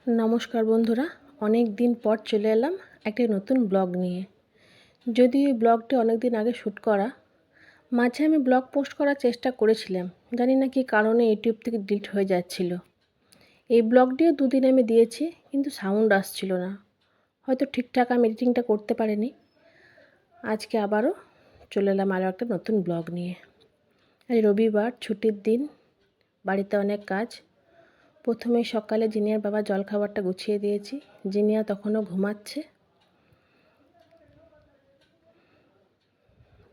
নমস্কার বন্ধুরা, অনেক দিন পর চলে এলাম একটি নতুন ব্লগ নিয়ে। যদি এই ব্লগটি অনেক দিন আগে শ্যুট করা, মাঝে আমি ব্লগ পোস্ট করার চেষ্টা করেছিলাম, জানি না কী কারণে ইউটিউব থেকে ডিলিট হয়ে যাচ্ছিল। এই ব্লগটিও দুদিন আমি দিয়েছি, কিন্তু সাউন্ড আসছিল না, হয়তো ঠিকঠাক আমি এডিটিংটা করতে পারিনি। আজকে আবারও চলে এলাম আরও একটা নতুন ব্লগ নিয়ে। আজ রবিবার, ছুটির দিন, বাড়িতে অনেক কাজ। প্রথমে সকালে জিনিয়ার বাবা জলখাবারটা গুছিয়ে দিয়েছি। জিনিয়া তখনও ঘুমাচ্ছে।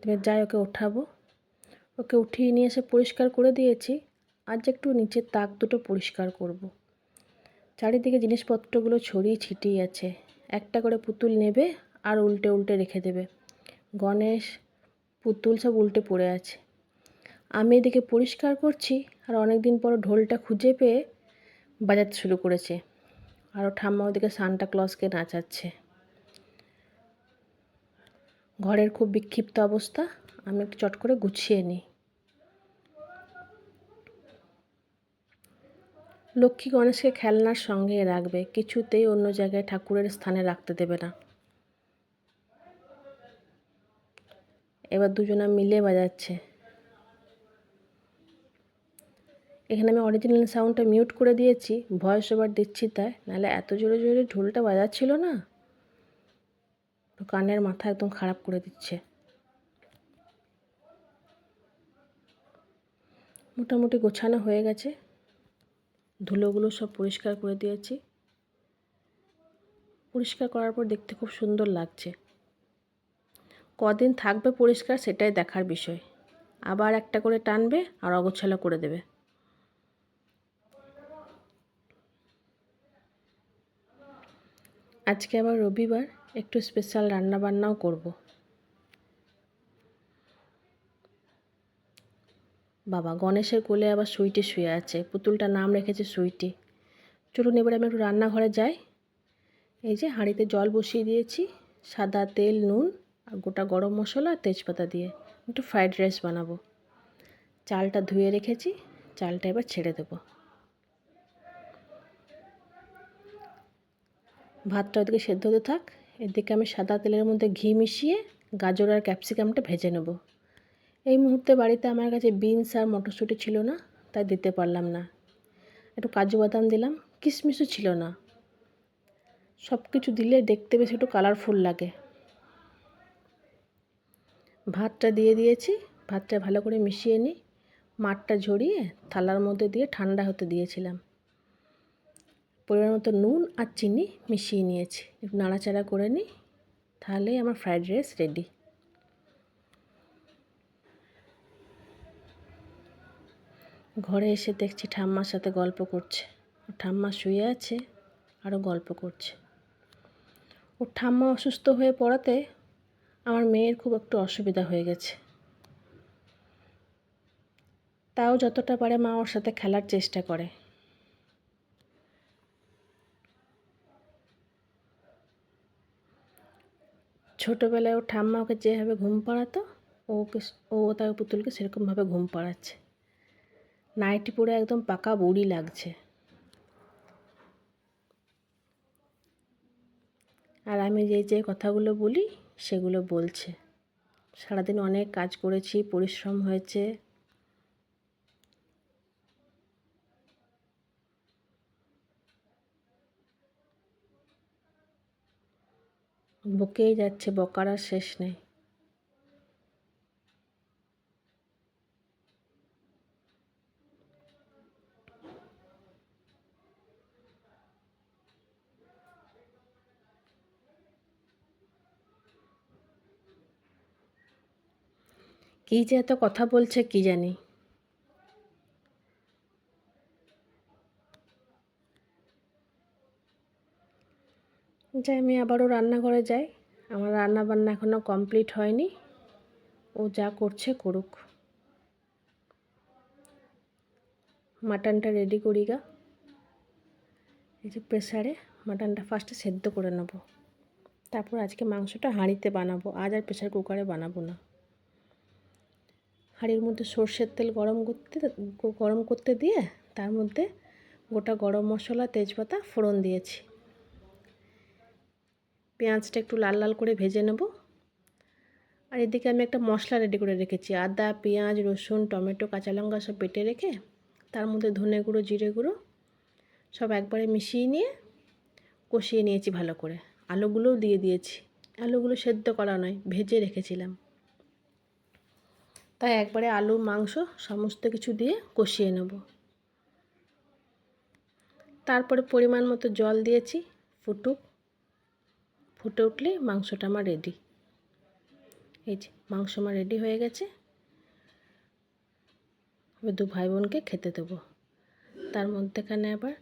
এবার যাই ওকে ওঠাবো। ওকে উঠিয়ে নিয়ে এসে পরিষ্কার করে দিয়েছি। আজ একটু নিচের তাক দুটো পরিষ্কার করব। চারিদিকে জিনিসপত্রগুলো ছড়িয়ে ছিটিয়ে আছে। একটা করে পুতুল নেবে আর উল্টে উল্টে রেখে দেবে। গণেশ, পুতুল সব উল্টে পড়ে আছে। আমি এদিকে পরিষ্কার করছি, আর অনেক দিন পর ঢোলটা খুঁজে পেয়ে বাজাতে শুরু করেছে। আর ঠাম্মা ওদিকে সান্টা ক্লজকে নাচাচ্ছে। ঘরের খুব বিক্ষিপ্ত অবস্থা, আমি একটু চট করে গুছিয়ে নিই। লক্ষ্মী গণেশকে খেলনার সঙ্গে রাখবে, কিছুতেই অন্য জায়গায় ঠাকুরের স্থানে রাখতে দেবে না। এবার দুজনা মিলে বাজাচ্ছে। এখানে আমি অরিজিনাল সাউন্ডটা মিউট করে দিয়েছি, ভয়েস ওভার দিচ্ছি তাই, নাহলে এত জোরে জোরে ঢোলটা বাজাচ্ছিল না, তো কানের মাথা একদম খারাপ করে দিচ্ছে। মোটামুটি গোছানো হয়ে গেছে, ধুলোগুলো সব পরিষ্কার করে দিয়েছি। পরিষ্কার করার পর দেখতে খুব সুন্দর লাগছে। কদিন থাকবে পরিষ্কার সেটাই দেখার বিষয়। আবার একটা করে টানবে আর অগোছালো করে দেবে। আজকে আবার রবিবার, একটু স্পেশাল রান্না বান্নাও করব। বাবা, গণেশের কোলে আবার সুইটি শুয়ে আছে, পুতুলটার নাম রেখেছে সুইটি। চলুন এবার আমি একটু রান্নাঘরে যাই। এই যে হাঁড়িতে জল বসিয়ে দিয়েছি, সাদা তেল, নুন আর গোটা গরম মশলা আর তেজপাতা দিয়ে একটু ফ্রাইড রাইস বানাবো। চালটা ধুয়ে রেখেছি, চালটা এবার ছেড়ে দেবো। ভাতটা ওদিকে সেদ্ধ হতে থাক, এদিকে আমি সাদা তেলের মধ্যে ঘি মিশিয়ে গাজর আর ক্যাপসিকামটা ভেজে নেব। এই মুহূর্তে বাড়িতে আমার কাছে বিনস আর মটরশুঁটি ছিল না, তাই দিতে পারলাম না। একটু কাজু বাদাম দিলাম, কিশমিশও ছিল না। সব কিছু দিলে দেখতে বেশ একটু কালারফুল লাগে। ভাতটা দিয়ে দিয়েছি, ভাতটা ভালো করে মিশিয়ে নিই। মাঠটা ঝরিয়ে থালার মধ্যে দিয়ে ঠান্ডা হতে দিয়েছিলাম। পরিমাণ মতো নুন আর চিনি মিশিয়ে নিয়েছি, একটু নাড়াচাড়া করে নিই, তাহলেই আমার ফ্রাইড রাইস রেডি। ঘরে এসে দেখছি ঠাম্মার সাথে গল্প করছে। ঠাম্মা শুয়ে আছে, আরও গল্প করছে। ওর ঠাম্মা অসুস্থ হয়ে পড়াতে আমার মেয়ের খুব একটু অসুবিধা হয়ে গেছে। তাও যতটা পারে মা ওর সাথে খেলার চেষ্টা করে। ছোটোবেলায় ওর ঠাম্মা ওকে যেভাবে ঘুম পাড়াতো, ও তার পুতুলকে সেরকমভাবে ঘুম পাড়াচ্ছে। নাইটি পরে একদম পাকা বুড়ি লাগছে। আর আমি যে কথাগুলো বলি সেগুলো বলছে। সারাদিন অনেক কাজ করেছি, পরিশ্রম হয়েছে। বকেই যাচ্ছে, বকার আর শেষ নেই। কী যে এত কথা বলছে কি জানি। যাই, আমি আবারও রান্নাঘরে যাই। আমার রান্না বান্না এখনও কমপ্লিট হয়নি। ও যা করছে করুক। মাটনটা রেডি করি গা। এই যে প্রেসারে মাটনটা ফার্স্টে সেদ্ধ করে নেব, তারপর আজকে মাংসটা হাঁড়িতে বানাবো, আজ আর প্রেসার কুকারে বানাবো না। হাঁড়ির মধ্যে সর্ষের তেল গরম করতে দিয়ে তার মধ্যে গোটা গরম মশলা, তেজপাতা ফোড়ন দিয়েছি। পেঁয়াজটা একটু লাল লাল করে ভেজে নেব। আর এদিকে আমি একটা মশলা রেডি করে রেখেছি। আদা, পেঁয়াজ, রসুন, টমেটো, কাঁচা লঙ্কা সব বেটে রেখে তার মধ্যে ধনে গুঁড়ো, জিরে গুঁড়ো সব একবারে মিশিয়ে নিয়ে কষিয়ে নিয়েছি ভালো করে। আলুগুলোও দিয়ে দিয়েছি। আলুগুলো সেদ্ধ করা নয়, ভেজে রেখেছিলাম। তাই একবারে আলু, মাংস সমস্ত কিছু দিয়ে কষিয়ে নেব। তারপরে পরিমাণ মতো জল দিয়েছি, ফুটে উঠলে মাংসটা আমার রেডি। এই যে মাংস আমার রেডি হয়ে গেছে। এবার দু ভাই বোনকে খেতে দেবো। তার মধ্যেখানে আবার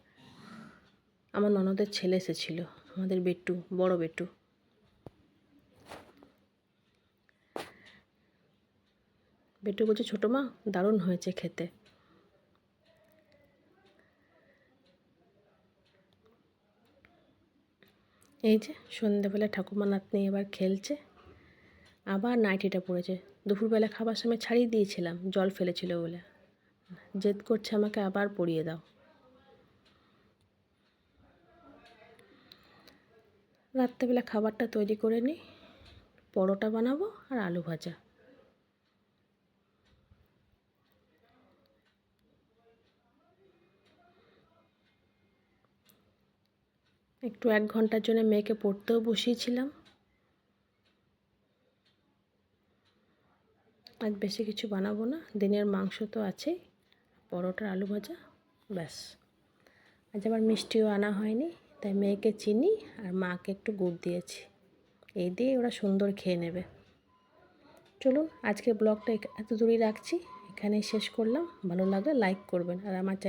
আমার ননদের ছেলে এসেছিলো, আমাদের বেটু, বড় বেটু। বেটু বলছে, ছোটো মা দারুণ হয়েছে খেতে। এই যে সন্ধ্যেবেলা ঠাকুমা নাতনি এবার খেলছে। আবার নাইটিটা পড়েছে। দুপুরবেলা খাবার সময় ছাড়িয়ে দিয়েছিলাম, জল ফেলেছিল বলে। জেদ করছে আমাকে আবার পরিয়ে দাও। রাত্রেবেলা খাবারটা তৈরি করে নিই। পরোটা বানাবো আর আলু ভাজা। একটু 1 ঘন্টার জন্য মেয়েকে পড়তেও বসিয়েছিলাম। আজ বেশি কিছু বানাবো না, দিনের মাংস তো আছেই, পরোটা আলু ভাজা, ব্যাস। আজ আবার মিষ্টিও আনা হয়নি, তাই মেয়েকে চিনি আর মাকে একটু গুড় দিয়েছি। এই দিয়ে ওরা সুন্দর খেয়ে নেবে। চলুন আজকের ব্লগটা এত দূরই রাখছি, এখানেই শেষ করলাম। ভালো লাগলে লাইক করবেন আর আমার চ্যানেল